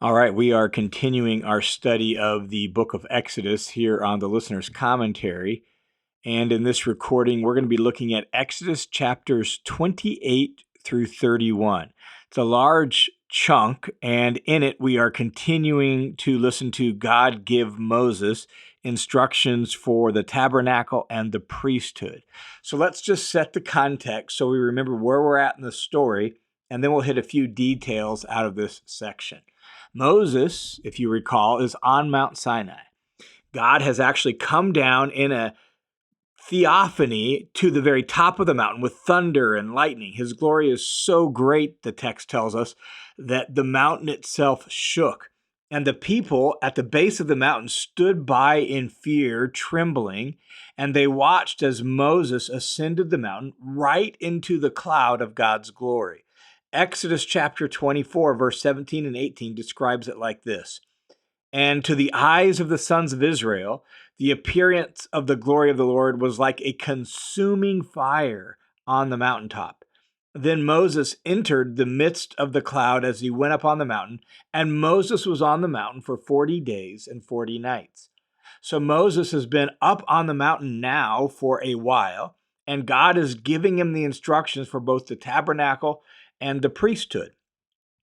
All right, we are continuing our study of the book of Exodus here on the listener's commentary. And in this recording, we're going to be looking at Exodus chapters 28 through 31. It's a large chunk, and in it, we are continuing to listen to God give Moses instructions for the tabernacle and the priesthood. So let's just set the context so we remember where we're at in the story, and then we'll hit a few details out of this section. Moses, if you recall, is on Mount Sinai. God has actually come down in a theophany to the very top of the mountain with thunder and lightning. His glory is so great, the text tells us, that the mountain itself shook. And the people at the base of the mountain stood by in fear, trembling, and they watched as Moses ascended the mountain right into the cloud of God's glory. Exodus chapter 24, verse 17 and 18 describes it like this. And to the eyes of the sons of Israel, the appearance of the glory of the Lord was like a consuming fire on the mountaintop. Then Moses entered the midst of the cloud as he went up on the mountain, and Moses was on the mountain for 40 days and 40 nights. So Moses has been up on the mountain now for a while, and God is giving him the instructions for both the tabernacle and the priesthood.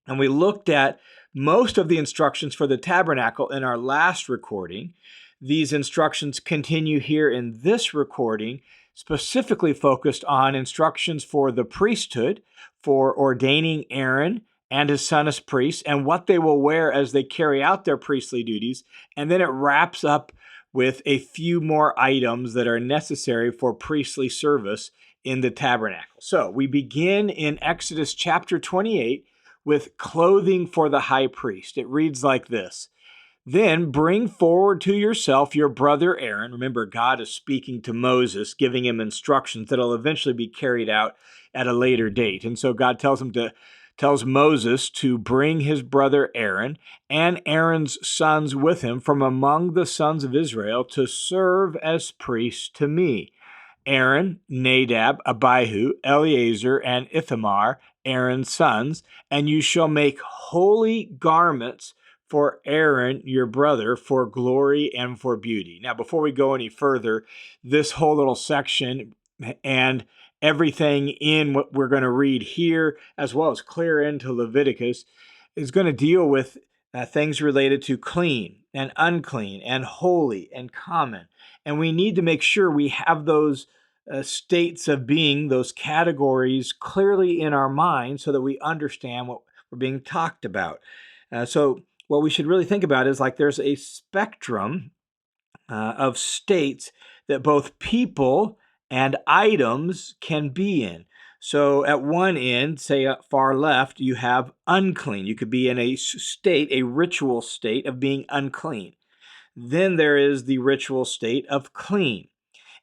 And we looked at most of the instructions for the tabernacle in our last recording. These instructions continue here in this recording, specifically focused on instructions for the priesthood, for ordaining Aaron and his son as priests, and what they will wear as they carry out their priestly duties. And then it wraps up with a few more items that are necessary for priestly service in the tabernacle. So we begin in Exodus chapter 28 with clothing for the high priest. It reads like this. Then bring forward to yourself your brother Aaron. Remember, God is speaking to Moses, giving him instructions that will eventually be carried out at a later date. And so God tells Moses to bring his brother Aaron and Aaron's sons with him from among the sons of Israel to serve as priests to me. Aaron, Nadab, Abihu, Eleazar, and Ithamar, Aaron's sons, and you shall make holy garments for Aaron, your brother, for glory and for beauty. Now, before we go any further, this whole little section and everything in what we're going to read here, as well as clear into Leviticus, is going to deal with things related to clean and unclean and holy and common. And we need to make sure we have those states of being, those categories clearly in our mind so that we understand what we're being talked about. So what we should really think about is like there's a spectrum of states that both people and items can be in. So at one end, say far left, you have unclean. You could be in a state, a ritual state of being unclean. Then there is the ritual state of clean.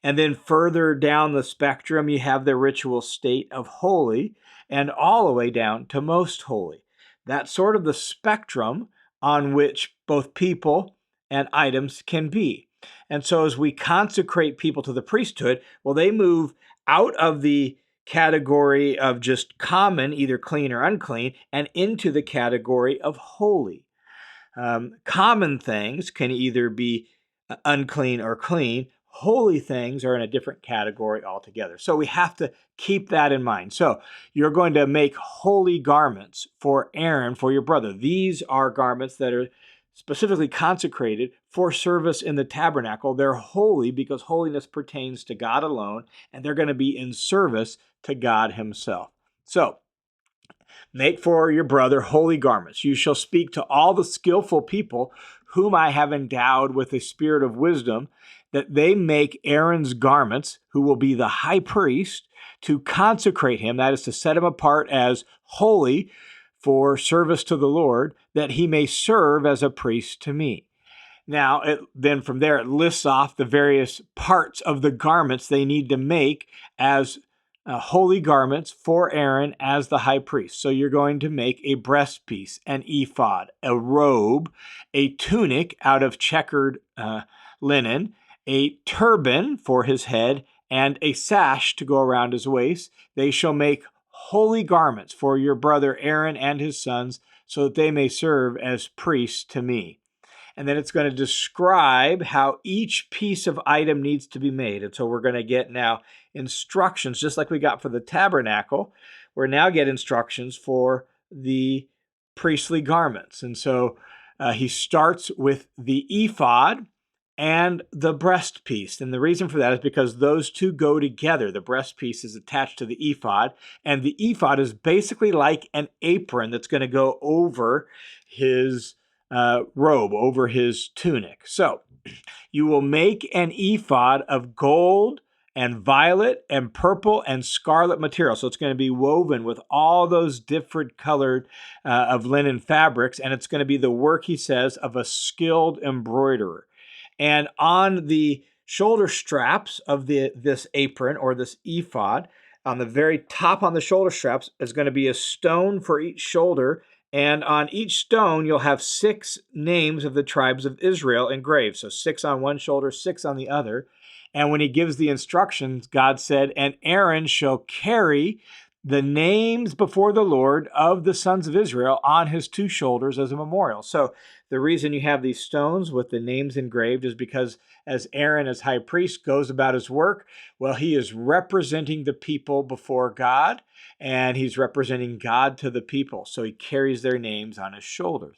And then further down the spectrum, you have the ritual state of holy, and all the way down to most holy. That's sort of the spectrum on which both people and items can be. And so as we consecrate people to the priesthood, well, they move out of the category of just common, either clean or unclean, and into the category of holy. Common things can either be unclean or clean. Holy things are in a different category altogether. So we have to keep that in mind. So you're going to make holy garments for Aaron, for your brother. These are garments that are specifically consecrated for service in the tabernacle. They're holy because holiness pertains to God alone, and they're going to be in service to God himself. So make for your brother holy garments. You shall speak to all the skillful people whom I have endowed with a spirit of wisdom, that they make Aaron's garments, who will be the high priest, to consecrate him, that is to set him apart as holy for service to the Lord, that he may serve as a priest to me. Now, then from there, it lists off the various parts of the garments they need to make as holy garments for Aaron as the high priest. So you're going to make a breastpiece, an ephod, a robe, a tunic out of checkered linen, a turban for his head, and a sash to go around his waist. They shall make holy garments for your brother Aaron and his sons so that they may serve as priests to me. And then it's going to describe how each piece of item needs to be made. And so we're going to get now instructions, just like we got for the tabernacle. We're now get instructions for the priestly garments. And so he starts with the ephod and the breastpiece. And the reason for that is because those two go together. The breastpiece is attached to the ephod, and the ephod is basically like an apron that's going to go over his robe, over his tunic. So you will make an ephod of gold and violet and purple and scarlet material. So it's going to be woven with all those different colored of linen fabrics, and it's going to be the work, he says, of a skilled embroiderer. And on the shoulder straps of this apron or this ephod, on the very top on the shoulder straps is going to be a stone for each shoulder. And on each stone, you'll have 6 names of the tribes of Israel engraved. So 6 on one shoulder, 6 on the other. And when he gives the instructions, God said, "And Aaron shall carry the names before the Lord of the sons of Israel on his 2 shoulders as a memorial." So the reason you have these stones with the names engraved is because as Aaron, as high priest, goes about his work, well, he is representing the people before God, and he's representing God to the people. So he carries their names on his shoulders.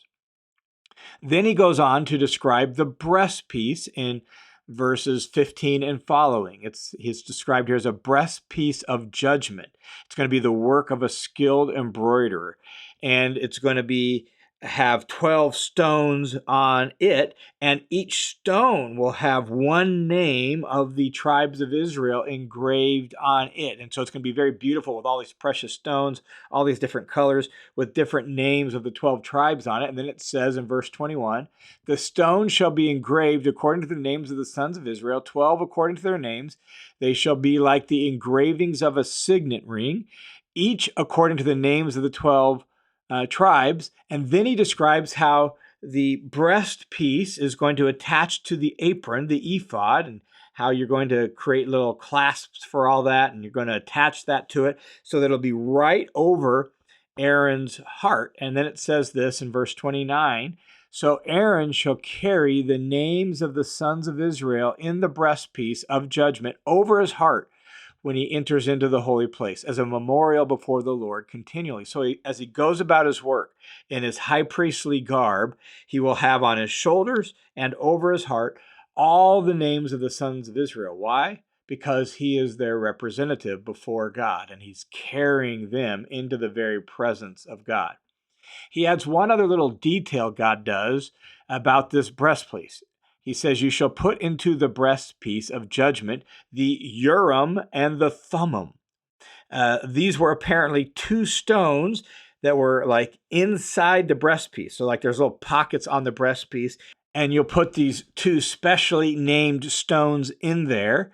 Then he goes on to describe the breastpiece in verses 15 and following. He's described here as a breastpiece of judgment. It's going to be the work of a skilled embroiderer, and it's going to have 12 stones on it, and each stone will have one name of the tribes of Israel engraved on it. And so it's going to be very beautiful with all these precious stones, all these different colors with different names of the 12 tribes on it. And then it says in verse 21, "The stone shall be engraved according to the names of the sons of Israel, 12 according to their names. They shall be like the engravings of a signet ring, each according to the names of the 12 tribes." And then he describes how the breast piece is going to attach to the apron, the ephod, and how you're going to create little clasps for all that, and you're going to attach that to it so that it'll be right over Aaron's heart. And then it says this in verse 29, "So Aaron shall carry the names of the sons of Israel in the breastpiece of judgment over his heart when he enters into the holy place as a memorial before the Lord continually." So as he goes about his work in his high priestly garb, he will have on his shoulders and over his heart all the names of the sons of Israel. Why? Because he is their representative before God, and he's carrying them into the very presence of God. He adds one other little detail God does about this breastpiece. He says, "You shall put into the breastpiece of judgment the Urim and the Thummim." These were apparently 2 stones that were like inside the breastpiece. So like there's little pockets on the breastpiece, and you'll put these 2 specially named stones in there.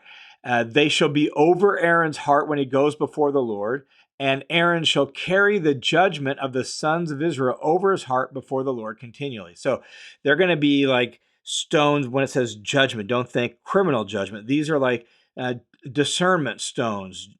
They shall be over Aaron's heart when he goes before the Lord, and Aaron shall carry the judgment of the sons of Israel over his heart before the Lord continually. So they're going to be like stones. When it says judgment, don't think criminal judgment. These are like discernment stones,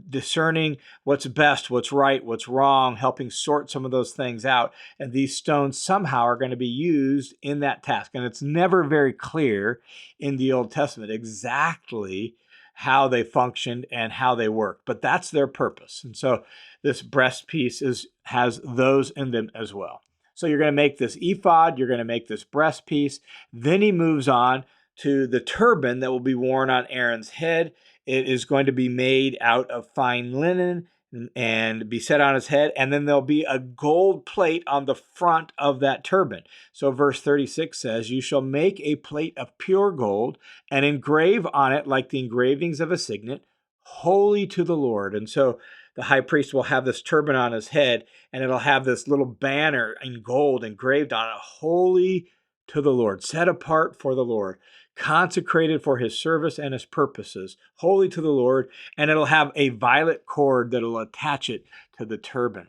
discerning what's best, what's right, what's wrong, helping sort some of those things out. And these stones somehow are going to be used in that task. And it's never very clear in the Old Testament exactly how they functioned and how they worked, but that's their purpose. And so this breastpiece has those in them as well. So you're going to make this ephod, you're going to make this breastpiece. Then he moves on to the turban that will be worn on Aaron's head. It is going to be made out of fine linen and be set on his head, and then there'll be a gold plate on the front of that turban. So verse 36 says, "You shall make a plate of pure gold and engrave on it like the engravings of a signet, holy to the Lord." And so the high priest will have this turban on his head, and it'll have this little banner in gold engraved on it, "Holy to the Lord," set apart for the Lord, consecrated for his service and his purposes, holy to the Lord, and it'll have a violet cord that'll attach it to the turban.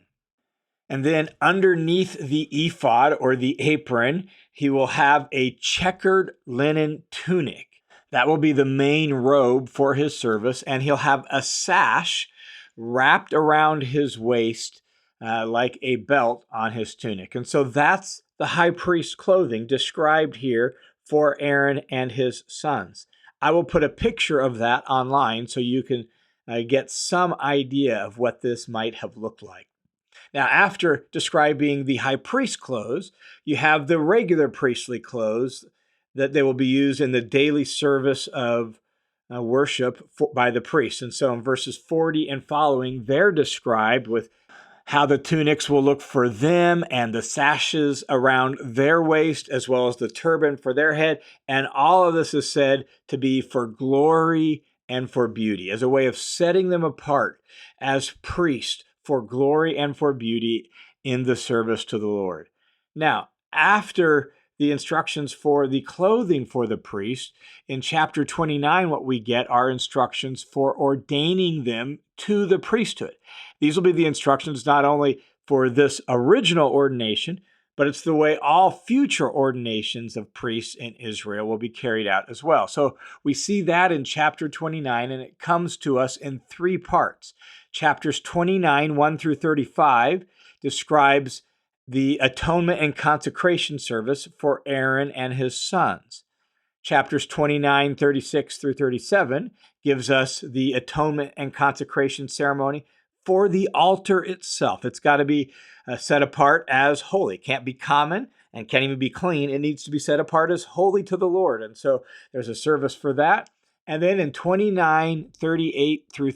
And then underneath the ephod or the apron, he will have a checkered linen tunic. That will be the main robe for his service, and he'll have a sash wrapped around his waist like a belt on his tunic. And so that's the high priest's clothing described here for Aaron and his sons. I will put a picture of that online so you can get some idea of what this might have looked like. Now, after describing the high priest clothes, you have the regular priestly clothes that they will be used in the daily service of worship by the priest. And so in verses 40 and following, they're described with how the tunics will look for them and the sashes around their waist, as well as the turban for their head. And all of this is said to be for glory and for beauty, as a way of setting them apart as priests for glory and for beauty in the service to the Lord. Now, after the instructions for the clothing for the priest, in chapter 29, what we get are instructions for ordaining them to the priesthood. These will be the instructions not only for this original ordination, but it's the way all future ordinations of priests in Israel will be carried out as well. So we see that in chapter 29, and it comes to us in three parts. Chapters 29, 1 through 35, describes the atonement and consecration service for Aaron and his sons. Chapters 29, 36 through 37 gives us the atonement and consecration ceremony for the altar itself. It's got to be set apart as holy. It can't be common and can't even be clean. It needs to be set apart as holy to the Lord. And so there's a service for that. And then in 29, 38 through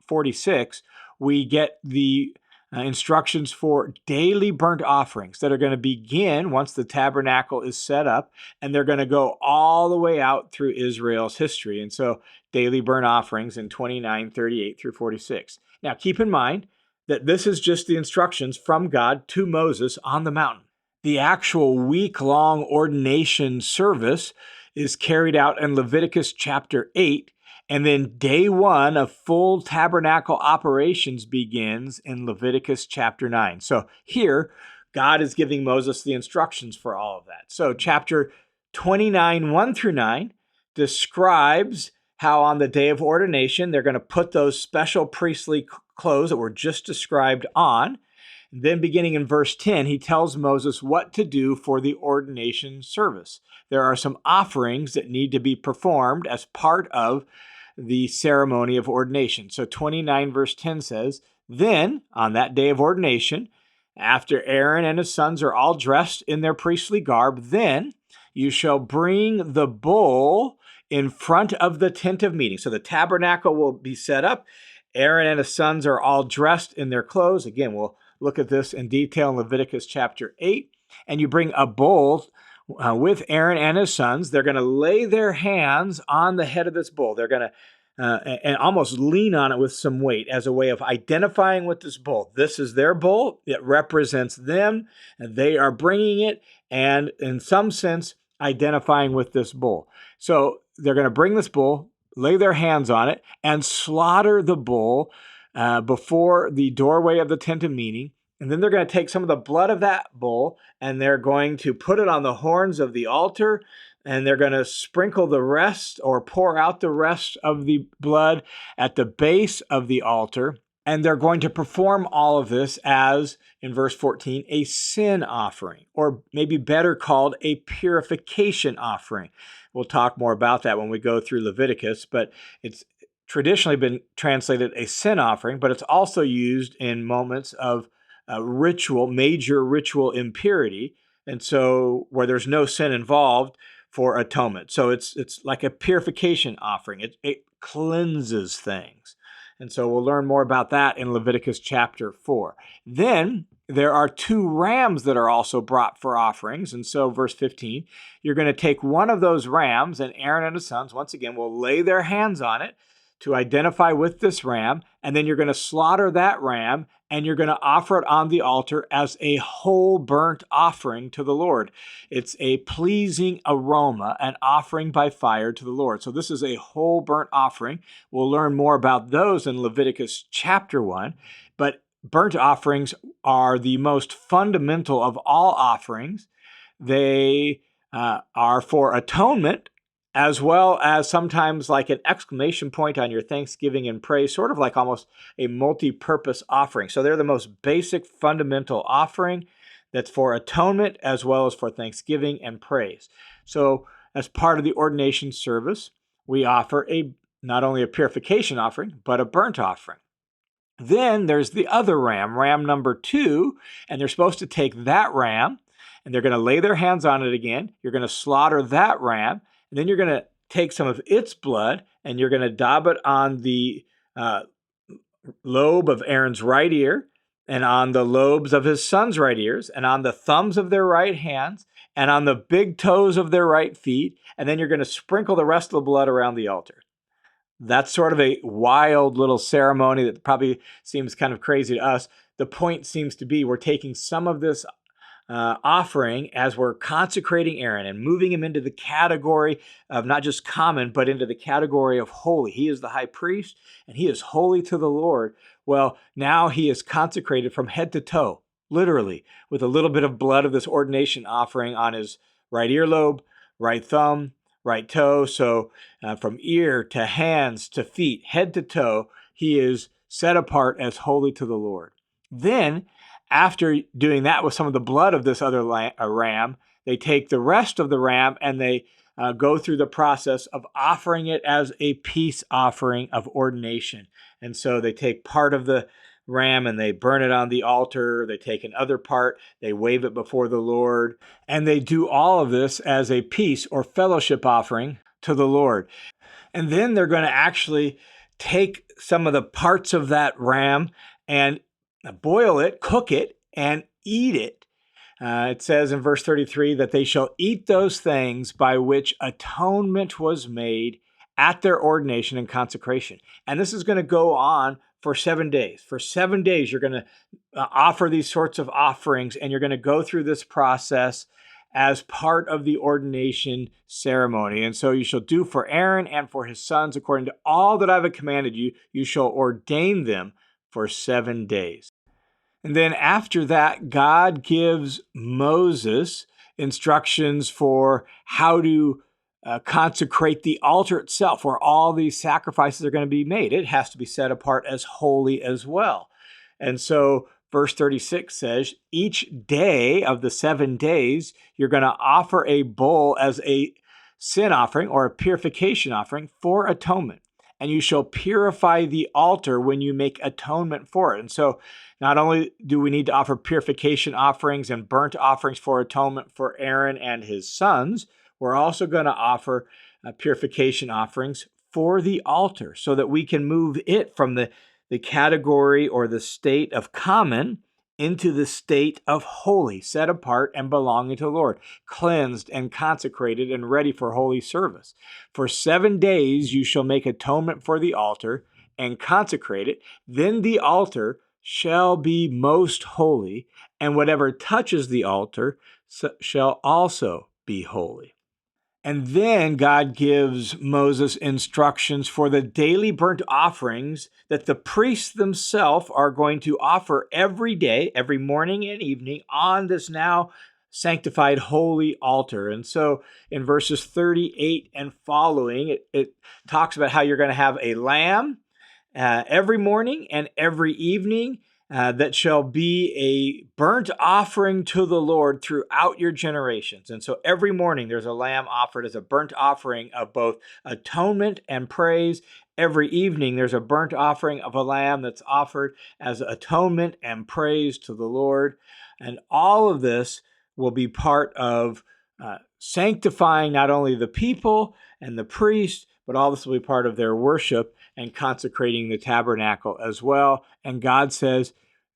46, we get the instructions for daily burnt offerings that are going to begin once the tabernacle is set up, and they're going to go all the way out through Israel's history. And so daily burnt offerings in 29, 38 through 46. Now, keep in mind that this is just the instructions from God to Moses on the mountain. The actual week-long ordination service is carried out in Leviticus chapter 8, and then day one of full tabernacle operations begins in Leviticus chapter 9. So here, God is giving Moses the instructions for all of that. So chapter 29, 1 through 9, describes how on the day of ordination, they're going to put those special priestly clothes that were just described on. Then beginning in verse 10, he tells Moses what to do for the ordination service. There are some offerings that need to be performed as part of the ceremony of ordination. So 29 verse 10 says, "Then on that day of ordination, after Aaron and his sons are all dressed in their priestly garb, then you shall bring the bull in front of the tent of meeting." So the tabernacle will be set up. Aaron and his sons are all dressed in their clothes. Again, we'll look at this in detail in Leviticus chapter 8. And you bring a bull with Aaron and his sons. They're going to lay their hands on the head of this bull. They're going to and almost lean on it with some weight as a way of identifying with this bull. This is their bull. It represents them, and they are bringing it, and in some sense, identifying with this bull. So they're going to bring this bull, lay their hands on it, and slaughter the bull before the doorway of the tent of meeting. And then they're going to take some of the blood of that bull, and they're going to put it on the horns of the altar, and they're going to sprinkle the rest or pour out the rest of the blood at the base of the altar. And they're going to perform all of this as, in verse 14, a sin offering, or maybe better called a purification offering. We'll talk more about that when we go through Leviticus, but it's traditionally been translated a sin offering, but it's also used in moments of ritual, major ritual impurity, and so where there's no sin involved for atonement. So it's like a purification offering. It cleanses things. And so we'll learn more about that in Leviticus chapter 4. Then there are 2 rams that are also brought for offerings. And so verse 15, you're going to take one of those rams, and Aaron and his sons, once again, will lay their hands on it to identify with this ram, and then you're going to slaughter that ram, and you're going to offer it on the altar as a whole burnt offering to the Lord. It's a pleasing aroma, an offering by fire to the Lord. So this is a whole burnt offering. We'll learn more about those in Leviticus chapter 1, but burnt offerings are the most fundamental of all offerings. They are for atonement, as well as sometimes like an exclamation point on your thanksgiving and praise, sort of like almost a multi-purpose offering. So they're the most basic fundamental offering that's for atonement as well as for thanksgiving and praise. So as part of the ordination service, we offer not only a purification offering, but a burnt offering. Then there's the other ram, ram number 2, and they're supposed to take that ram and they're going to lay their hands on it again. You're going to slaughter that ram, and then you're going to take some of its blood and you're going to daub it on the lobe of Aaron's right ear, and on the lobes of his son's right ears, and on the thumbs of their right hands, and on the big toes of their right feet, and then you're going to sprinkle the rest of the blood around the altar. That's sort of a wild little ceremony that probably seems kind of crazy to us. The point seems to be we're taking some of this offering as we're consecrating Aaron and moving him into the category of not just common, but into the category of holy. He is the high priest and he is holy to the Lord. Well, now he is consecrated from head to toe, literally, with a little bit of blood of this ordination offering on his right earlobe, right thumb, right toe. So from ear to hands to feet, head to toe, he is set apart as holy to the Lord. Then, after doing that with some of the blood of this other ram, they take the rest of the ram and they go through the process of offering it as a peace offering of ordination. And so they take part of the ram and they burn it on the altar. They take another part, they wave it before the Lord, and they do all of this as a peace or fellowship offering to the Lord. And then they're going to actually take some of the parts of that ram and boil it, cook it, and eat it. It says in verse 33 that they shall eat those things by which atonement was made at their ordination and consecration. And this is going to go on for 7 days. For 7 days, you're going to offer these sorts of offerings, and you're going to go through this process as part of the ordination ceremony. And so you shall do for Aaron and for his sons, according to all that I've commanded you, you shall ordain them for 7 days. And then after that, God gives Moses instructions for how to consecrate the altar itself, where all these sacrifices are going to be made. It has to be set apart as holy as well. And so verse 36 says, each day of the 7 days, you're going to offer a bull as a sin offering or a purification offering for atonement. And you shall purify the altar when you make atonement for it. And so not only do we need to offer purification offerings and burnt offerings for atonement for Aaron and his sons, we're also going to offer purification offerings for the altar so that we can move it from the category or the state of common into the state of holy, set apart and belonging to the Lord, cleansed and consecrated and ready for holy service. For 7 days you shall make atonement for the altar and consecrate it. Then the altar shall be most holy, and whatever touches the altar shall also be holy. And then God gives Moses instructions for the daily burnt offerings that the priests themselves are going to offer every day, every morning and evening on this now sanctified holy altar. And so in verses 38 and following, it talks about how you're going to have a lamb every morning and every evening that shall be a burnt offering to the Lord throughout your generations. And so every morning there's a lamb offered as a burnt offering of both atonement and praise. Every evening there's a burnt offering of a lamb that's offered as atonement and praise to the Lord. And all of this will be part of sanctifying not only the people and the priests, but all this will be part of their worship and consecrating the tabernacle as well. And God says,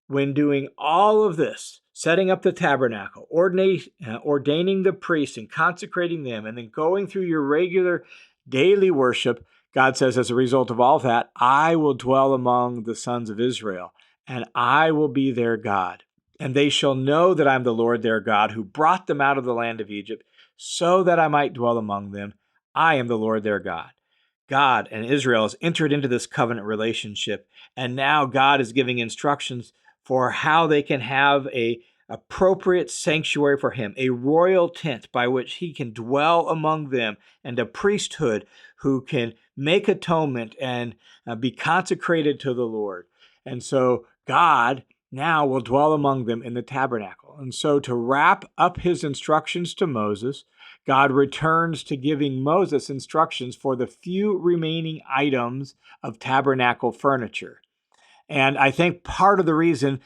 when doing all of this, setting up the tabernacle, ordaining the priests and consecrating them, and then going through your regular daily worship, God says, as a result of all that, I will dwell among the sons of Israel, and I will be their God. And they shall know that I'm the Lord their God, who brought them out of the land of Egypt, so that I might dwell among them. I am the Lord their God. God and Israel has entered into this covenant relationship, and now God is giving instructions for how they can have a appropriate sanctuary for him, a royal tent by which he can dwell among them, and a priesthood who can make atonement and be consecrated to the Lord. And so God now will dwell among them in the tabernacle. And so to wrap up his instructions to Moses, God returns to giving Moses instructions for the few remaining items of tabernacle furniture. And I think part of the reason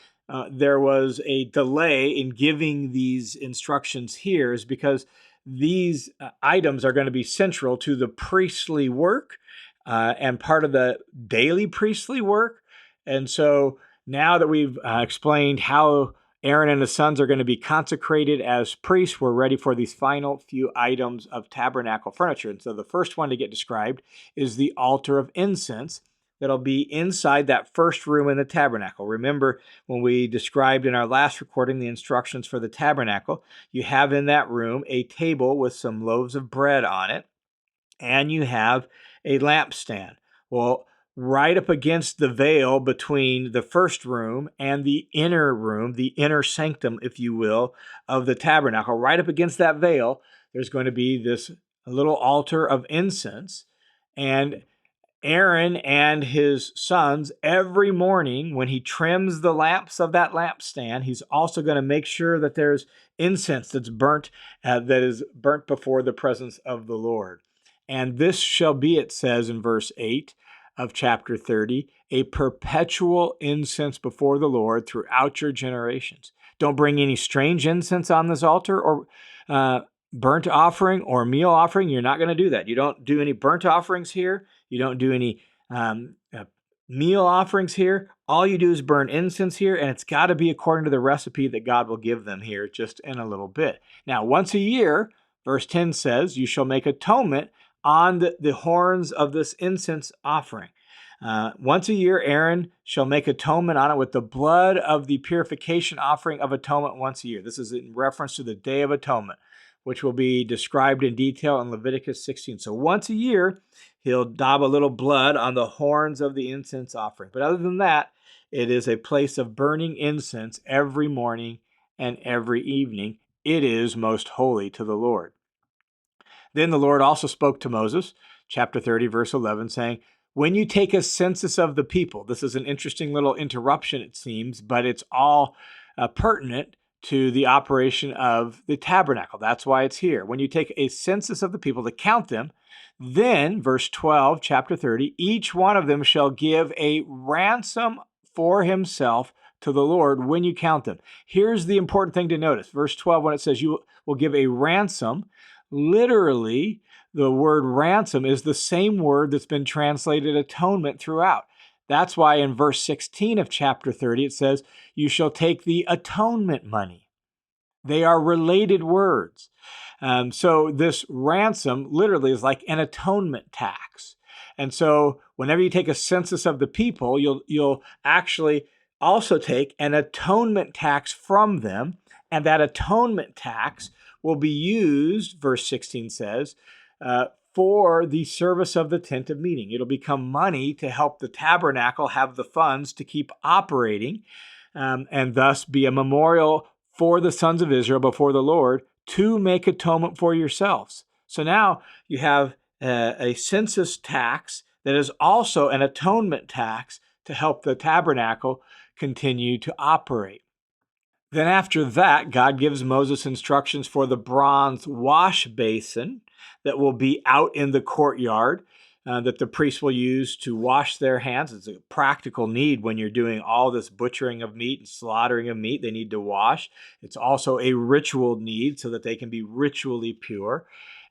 there was a delay in giving these instructions here is because these items are going to be central to the priestly work and part of the daily priestly work. And so now that we've explained how Aaron and his sons are going to be consecrated as priests, we're ready for these final few items of tabernacle furniture. And so the first one to get described is the altar of incense that'll be inside that first room in the tabernacle. Remember, when we described in our last recording the instructions for the tabernacle, you have in that room a table with some loaves of bread on it, and you have a lampstand. Well, right up against the veil between the first room and the inner sanctum, if you will, of the tabernacle, right up against that veil, there's going to be this little altar of incense. And Aaron and his sons, every morning when he trims the lamps of that lampstand, he's also going to make sure that there's incense that's burnt, that is burnt before the presence of the Lord. And this shall be, it says in verse 8 of chapter 30, a perpetual incense before the Lord throughout your generations. Don't bring any strange incense on this altar or burnt offering or meal offering. You're not going to do that. You don't do any burnt offerings here. You don't do any meal offerings here. All you do is burn incense here, and it's got to be according to the recipe that God will give them here just in a little bit. Now, once a year, verse 10 says, you shall make atonement on the horns of this incense offering. Once a year, Aaron shall make atonement on it with the blood of the purification offering of atonement once a year. This is in reference to the Day of Atonement, which will be described in detail in Leviticus 16. So once a year, he'll daub a little blood on the horns of the incense offering. But other than that, it is a place of burning incense every morning and every evening. It is most holy to the Lord. Then the Lord also spoke to Moses, chapter 30, verse 11, saying, when you take a census of the people, this is an interesting little interruption, it seems, but it's all pertinent to the operation of the tabernacle. That's why it's here. When you take a census of the people to count them, then, verse 12, chapter 30, each one of them shall give a ransom for himself to the Lord when you count them. Here's the important thing to notice. Verse 12, when it says you will give a ransom, literally, the word ransom is the same word that's been translated atonement throughout. That's why in verse 16 of chapter 30, it says, you shall take the atonement money. They are related words. So this ransom literally is like an atonement tax. And so whenever you take a census of the people, you'll actually also take an atonement tax from them. And that atonement tax will be used, verse 16 says, for the service of the tent of meeting. It'll become money to help the tabernacle have the funds to keep operating and thus be a memorial for the sons of Israel before the Lord to make atonement for yourselves. So now you have a census tax that is also an atonement tax to help the tabernacle continue to operate. Then after that, God gives Moses instructions for the bronze wash basin that will be out in the courtyard that the priests will use to wash their hands. It's a practical need when you're doing all this butchering of meat and slaughtering of meat. They need to wash. It's also a ritual need so that they can be ritually pure.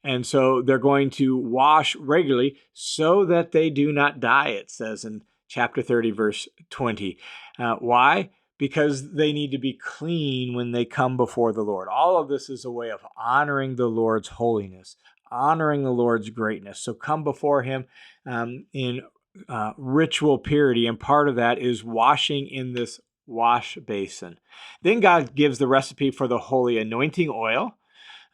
And so they're going to wash regularly so that they do not die, it says in chapter 30, verse 20. Why? Because they need to be clean when they come before the Lord. All of this is a way of honoring the Lord's holiness, honoring the Lord's greatness. So come before him in ritual purity, and part of that is washing in this wash basin. Then God gives the recipe for the holy anointing oil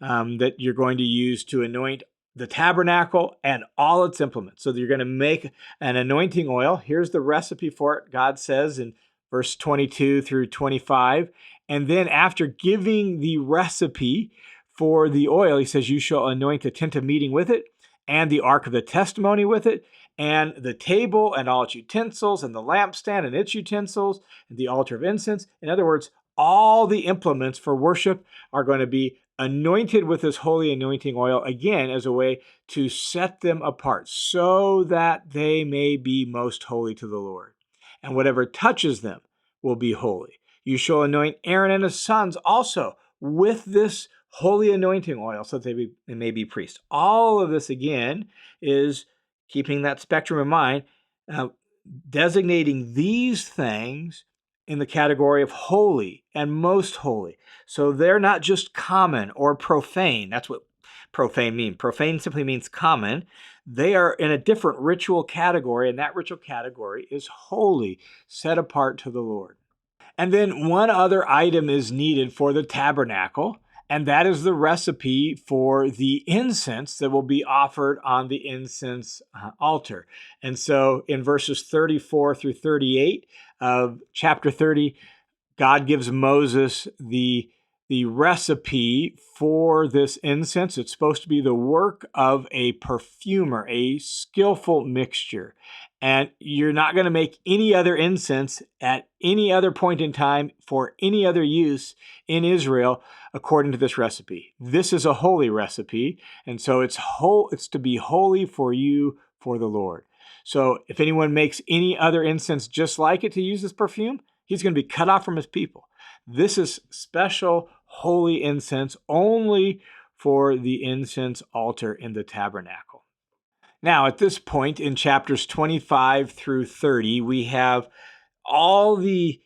that you're going to use to anoint the tabernacle and all its implements. So you're going to make an anointing oil. Here's the recipe for it. God says in verse 22 through 25, And then after giving the recipe for the oil, he says, you shall anoint the tent of meeting with it, and the ark of the testimony with it, and the table and all its utensils, and the lampstand and its utensils, and the altar of incense. In other words, all the implements for worship are going to be anointed with this holy anointing oil, again, as a way to set them apart so that they may be most holy to the Lord. And whatever touches them will be holy. You shall anoint Aaron and his sons also with this holy anointing oil so that they may be priests. All of this, again, is keeping that spectrum in mind, designating these things in the category of holy and most holy. So they're not just common or profane. That's what profane means. Profane simply means common. They are in a different ritual category, and that ritual category is holy, set apart to the Lord. And then one other item is needed for the tabernacle, and that is the recipe for the incense that will be offered on the incense altar. And so in verses 34 through 38 of chapter 30, God gives Moses the recipe for this incense. It's supposed to be the work of a perfumer, a skillful mixture. And you're not going to make any other incense at any other point in time for any other use in Israel according to this recipe. This is a holy recipe, and so it's to be holy for you, for the Lord. So if anyone makes any other incense just like it to use this perfume, he's going to be cut off from his people. This is special holy incense only for the incense altar in the tabernacle. Now, at this point in chapters 25 through 30, we have all the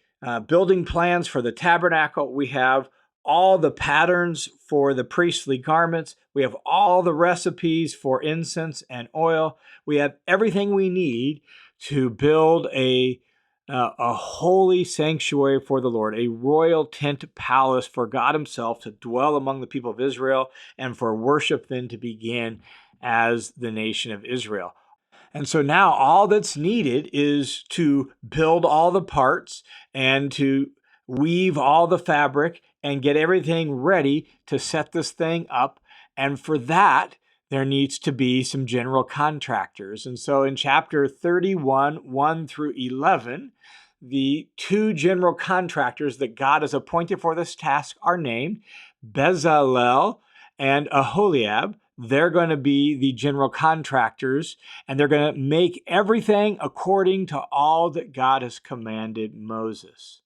building plans for the tabernacle. We have all the patterns for the priestly garments. We have all the recipes for incense and oil. We have everything we need to build a holy sanctuary for the Lord, a royal tent palace for God himself to dwell among the people of Israel, and for worship then to begin as the nation of Israel. And so now all that's needed is to build all the parts and to weave all the fabric and get everything ready to set this thing up. And for that, there needs to be some general contractors. And so in chapter 31, 1 through 11, the two general contractors that God has appointed for this task are named Bezalel and Aholiab. They're going to be the general contractors, and they're going to make everything according to all that God has commanded Moses.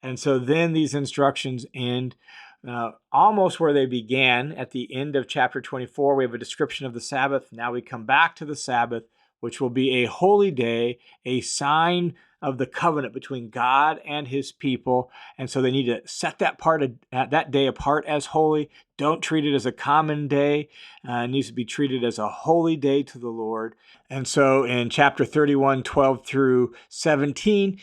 And so then these instructions end almost where they began at the end of chapter 24. We have a description of the Sabbath. Now we come back to the Sabbath, which will be a holy day, a sign of the covenant between God and his people. And so they need to set that day apart as holy. Don't treat it as a common day. It needs to be treated as a holy day to the Lord. And so in chapter 31, 12 through 17,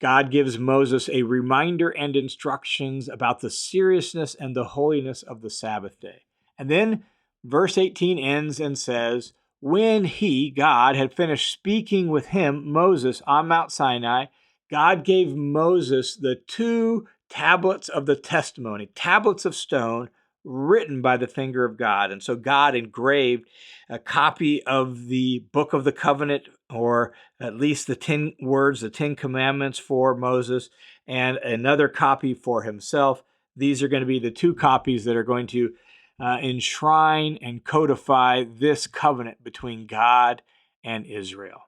God gives Moses a reminder and instructions about the seriousness and the holiness of the Sabbath day. And then verse 18 ends and says, when he, God, had finished speaking with him, Moses, on Mount Sinai, God gave Moses the 2 tablets of the testimony, tablets of stone, written by the finger of God. And so God engraved a copy of the book of the covenant, or at least the 10 words, the 10 commandments for Moses, and another copy for himself. These are going to be the 2 copies that are going to enshrine and codify this covenant between God and Israel.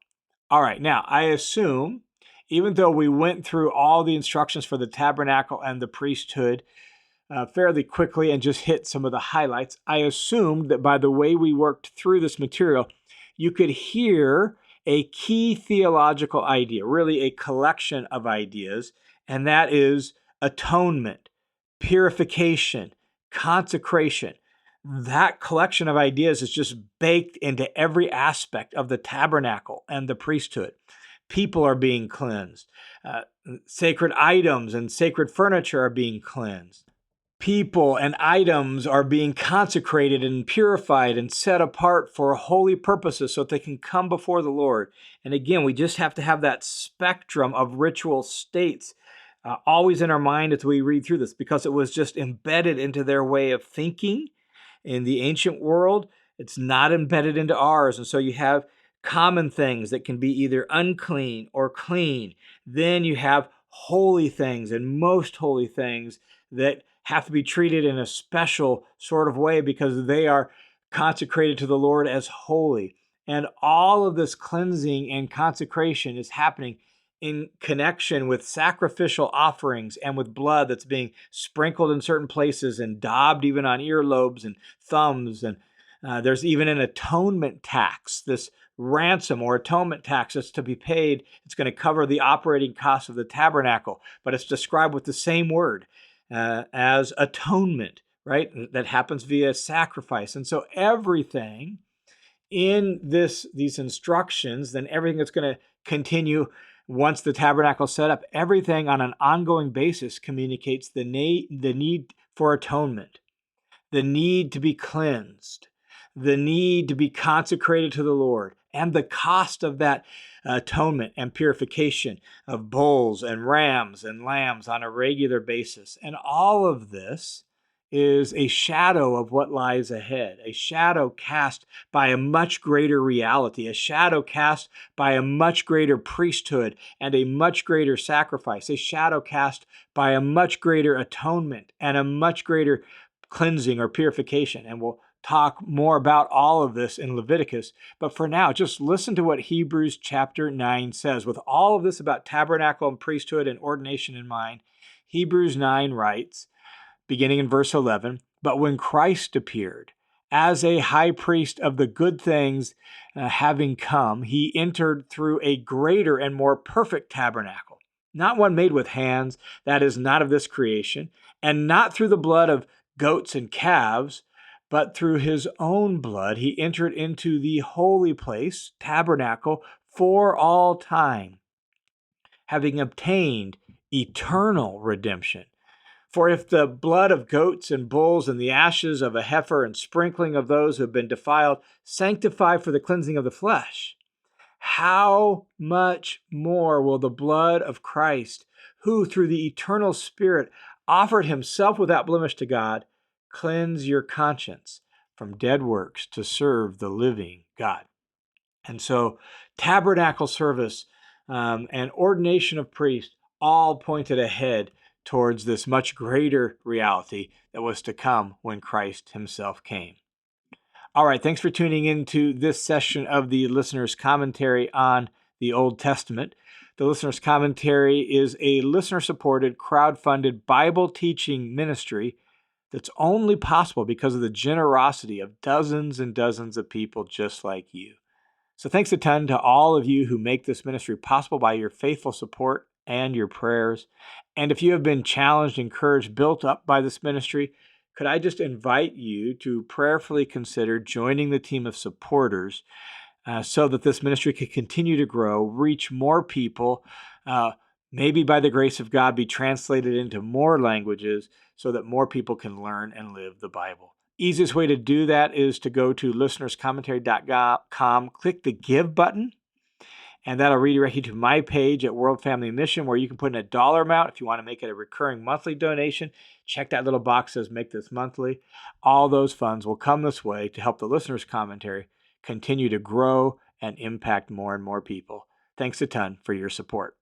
All right, now I assume, even though we went through all the instructions for the tabernacle and the priesthood fairly quickly and just hit some of the highlights, I assumed that by the way we worked through this material, you could hear a key theological idea, really a collection of ideas, and that is atonement, purification, consecration. That collection of ideas is just baked into every aspect of the tabernacle and the priesthood. People are being cleansed. Sacred items and sacred furniture are being cleansed. People and items are being consecrated and purified and set apart for holy purposes so that they can come before the Lord. And again, we just have to have that spectrum of ritual states always in our mind as we read through this, because it was just embedded into their way of thinking in the ancient world. It's not embedded into ours. And so you have common things that can be either unclean or clean. Then you have holy things and most holy things that have to be treated in a special sort of way because they are consecrated to the Lord as holy. And all of this cleansing and consecration is happening in connection with sacrificial offerings and with blood that's being sprinkled in certain places and daubed even on earlobes and thumbs. And there's even an atonement tax, this ransom or atonement tax that's to be paid. It's going to cover the operating costs of the tabernacle, but it's described with the same word as atonement, right? That happens via sacrifice. And so everything in these instructions, then everything that's going to continue once the tabernacle is set up, everything on an ongoing basis communicates the need for atonement, the need to be cleansed, the need to be consecrated to the Lord, and the cost of that atonement and purification of bulls and rams and lambs on a regular basis. And all of this is a shadow of what lies ahead, a shadow cast by a much greater reality, a shadow cast by a much greater priesthood and a much greater sacrifice, a shadow cast by a much greater atonement and a much greater cleansing or purification. And we'll talk more about all of this in Leviticus. But for now, just listen to what Hebrews chapter 9 says. With all of this about tabernacle and priesthood and ordination in mind, Hebrews 9 writes, beginning in verse 11, "But when Christ appeared as a high priest of the good things having come, he entered through a greater and more perfect tabernacle, not one made with hands, that is not of this creation, and not through the blood of goats and calves, but through his own blood he entered into the holy place, tabernacle, for all time, having obtained eternal redemption. For if the blood of goats and bulls and the ashes of a heifer and sprinkling of those who have been defiled sanctify for the cleansing of the flesh, how much more will the blood of Christ, who through the eternal Spirit offered himself without blemish to God, cleanse your conscience from dead works to serve the living God?" And so tabernacle service and ordination of priests all pointed ahead towards this much greater reality that was to come when Christ himself came. All right, thanks for tuning into this session of the Listener's Commentary on the Old Testament. The Listener's Commentary is a listener-supported, crowd-funded Bible teaching ministry that's only possible because of the generosity of dozens and dozens of people just like you. So thanks a ton to all of you who make this ministry possible by your faithful support and your prayers. And if you have been challenged, encouraged, built up by this ministry, could I just invite you to prayerfully consider joining the team of supporters so that this ministry can continue to grow, reach more people, maybe by the grace of God be translated into more languages so that more people can learn and live the Bible. Easiest way to do that is to go to listenerscommentary.com, click the Give button, and that'll redirect you to my page at World Family Mission, where you can put in a dollar amount if you want to make it a recurring monthly donation. Check that little box that says Make This Monthly. All those funds will come this way to help the Listener's Commentary continue to grow and impact more and more people. Thanks a ton for your support.